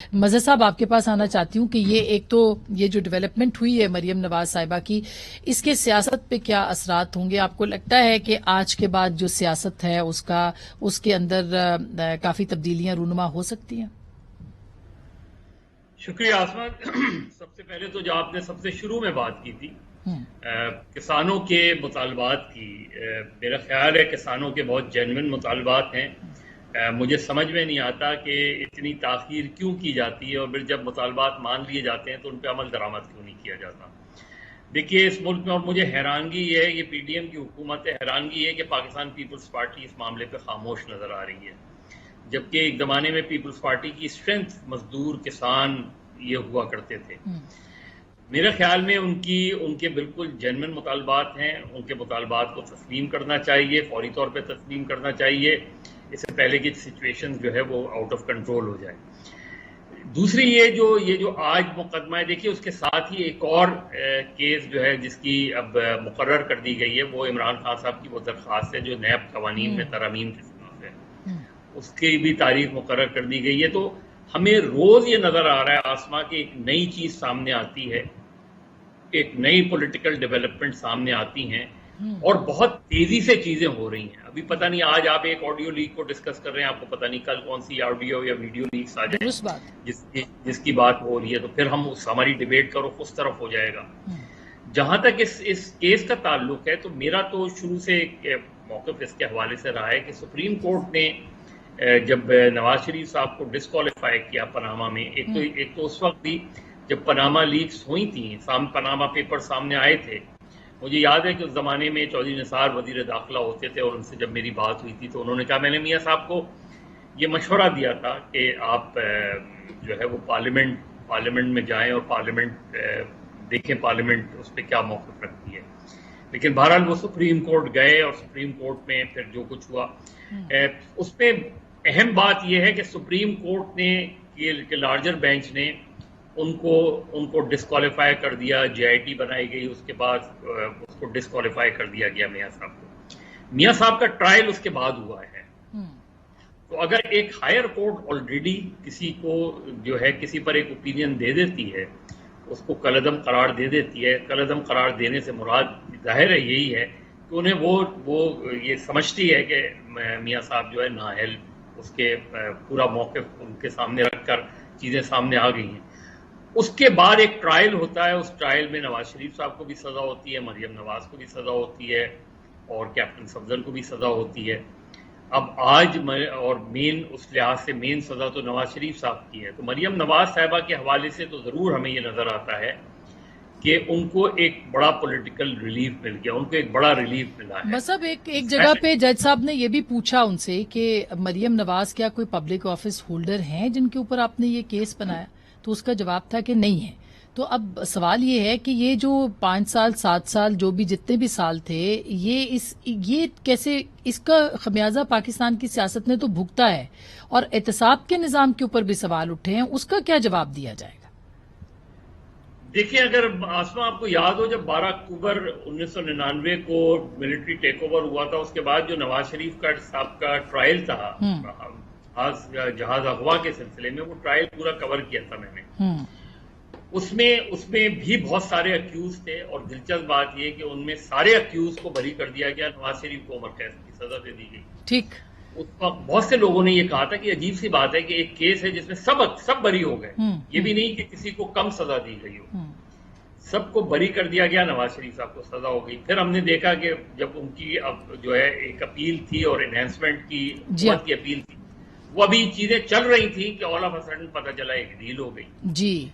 مظہر صاحب آپ کے پاس آنا چاہتی ہوں کہ یہ جو ڈیولپمنٹ ہوئی ہے مریم نواز صاحبہ کی، اس کے سیاست پہ کیا اثرات ہوں گے؟ آپ کو لگتا ہے کہ آج کے بعد جو سیاست ہے اس کے اندر کافی تبدیلیاں رونما ہو سکتی ہیں؟ شکریہ آسما۔ سب سے پہلے تو جو آپ نے سب سے شروع میں بات کی تھی کسانوں کے مطالبات کی، میرا خیال ہے کسانوں کے بہت جینوئن مطالبات ہیں۔ مجھے سمجھ میں نہیں آتا کہ اتنی تاخیر کیوں کی جاتی ہے، اور پھر جب مطالبات مان لیے جاتے ہیں تو ان پہ عمل درآمد کیوں نہیں کیا جاتا۔ دیکھیے اس ملک میں، اور مجھے حیرانگی یہ ہے، یہ پی ڈی ایم کی حکومت ہے، حیرانگی یہ ہے کہ پاکستان پیپلز پارٹی اس معاملے پہ خاموش نظر آ رہی ہے، جبکہ ایک زمانے میں پیپلز پارٹی کی اسٹرینتھ مزدور کسان یہ ہوا کرتے تھے۔ میرے خیال میں ان کے بالکل جینوئن مطالبات ہیں، ان کے مطالبات کو تسلیم کرنا چاہیے، فوری طور پہ تسلیم کرنا چاہیے، اس سے پہلے کہ سچویشن جو ہے وہ آؤٹ آف کنٹرول ہو جائے۔ دوسری یہ جو آج مقدمہ ہے، دیکھیے اس کے ساتھ ہی ایک اور کیس جو ہے جس کی اب مقرر کر دی گئی ہے، وہ عمران خان صاحب کی وہ درخواست ہے جو نیب قوانین میں ترامیم کے خلاف ہے، اس کی بھی تاریخ مقرر کر دی گئی ہے۔ تو ہمیں روز یہ نظر آ رہا ہے آسما کہ ایک نئی چیز سامنے آتی ہے، ایک نئی پولیٹیکل ڈیولپمنٹ سامنے آتی ہیں، اور بہت تیزی سے چیزیں ہو رہی ہیں۔ ابھی پتہ نہیں آج آپ ایک آڈیو لیک کو ڈسکس کر رہے ہیں، آپ کو پتہ نہیں کل کون سی آڈیو یا ویڈیو لیکس آ جائیں جس کی بات ہو رہی ہے، تو پھر ہماری ڈیبیٹ کا رخ اس طرف ہو جائے گا۔ جہاں تک اس کیس کا تعلق ہے، تو میرا تو شروع سے ایک موقف اس کے حوالے سے رہا ہے کہ سپریم کورٹ نے جب نواز شریف صاحب کو ڈسکوالیفائی کیا پاناما میں، ایک تو اس وقت بھی جب پاناما لیکس ہوئی تھیں، پاناما پیپر سامنے آئے تھے، مجھے یاد ہے کہ اس زمانے میں چودھری نثار وزیر داخلہ ہوتے تھے، اور ان سے جب میری بات ہوئی تھی تو انہوں نے کہا، میں نے میاں صاحب کو یہ مشورہ دیا تھا کہ آپ جو ہے وہ پارلیمنٹ میں جائیں اور پارلیمنٹ دیکھیں، پارلیمنٹ اس پہ کیا موقف رکھتی ہے۔ لیکن بہرحال وہ سپریم کورٹ گئے، اور سپریم کورٹ میں پھر جو کچھ ہوا، اس میں اہم بات یہ ہے کہ سپریم کورٹ نے کہ لارجر بینچ نے ان کو ڈسکوالیفائی کر دیا، جے آئی ٹی بنائی گئی، اس کے بعد اس کو ڈسکوالیفائی کر دیا گیا میاں صاحب کو۔ میاں صاحب کا ٹرائل اس کے بعد ہوا ہے، تو اگر ایک ہائر کورٹ آلریڈی کسی کو جو ہے کسی پر ایک اوپینین دے دیتی ہے، اس کو کالعدم قرار دے دیتی ہے، کالعدم قرار دینے سے مراد ظاہر ہے یہی ہے کہ انہیں وہ یہ سمجھتی ہے کہ میاں صاحب جو ہے نااہل، اس کے پورا موقف ان کے سامنے رکھ کر چیزیں سامنے آ گئی ہیں۔ اس کے بعد ایک ٹرائل ہوتا ہے، اس ٹرائل میں نواز شریف صاحب کو بھی سزا ہوتی ہے، مریم نواز کو بھی سزا ہوتی ہے، اور کیپٹن صفدر کو بھی سزا ہوتی ہے۔ اب آج اور اس لحاظ سے مین سزا تو نواز شریف صاحب کی ہے، تو مریم نواز صاحبہ کے حوالے سے تو ضرور ہمیں یہ نظر آتا ہے کہ ان کو ایک بڑا پولیٹیکل ریلیف مل گیا، ان کو ایک بڑا ریلیف ملا ہے۔ مطلب ایک جگہ پہ جج صاحب نے یہ بھی پوچھا ان سے کہ مریم نواز کیا کوئی پبلک آفس ہولڈر ہیں جن کے اوپر آپ نے یہ کیس بنایا، تو اس کا جواب تھا کہ نہیں ہے۔ تو اب سوال یہ ہے کہ یہ جو 5 سال 7 سال جو بھی جتنے بھی سال تھے، یہ کیسے، اس کا خمیازہ پاکستان کی سیاست نے تو بھگتا ہے، اور احتساب کے نظام کے اوپر بھی سوال اٹھے ہیں، اس کا کیا جواب دیا جائے گا؟ دیکھیں، اگر آسما آپ کو یاد ہو، جب 12 اکتوبر 1999 کو ملٹری ٹیک اوور ہوا تھا، اس کے بعد جو نواز شریف صاحب کا ٹرائل تھا جہاز اغوا کے سلسلے میں، وہ ٹرائل پورا کور کیا تھا میں نے۔ اس میں بھی بہت سارے اکیوز تھے، اور دلچسپ بات یہ کہ ان میں سارے اکیوز کو بری کر دیا گیا، نواز شریف کو عمر قید کی سزا دے دی گئی۔ ٹھیک، اس وقت بہت سے لوگوں نے یہ کہا تھا کہ عجیب سی بات ہے کہ ایک کیس ہے جس میں سب بری ہو گئے، یہ بھی نہیں کہ کسی کو کم سزا دی گئی ہو، سب کو بری کر دیا گیا، نواز شریف صاحب کو سزا ہو گئی۔ پھر ہم نے دیکھا کہ جب ان کی اب جو ہے ایک اپیل تھی، اور انہینسمنٹ کی حکومت کی اپیل تھی، وہ ابھی چیزیں چل رہی تھی کہ آل آف اے سڈن پتہ چلا ایک ڈیل ہو گئی۔ جی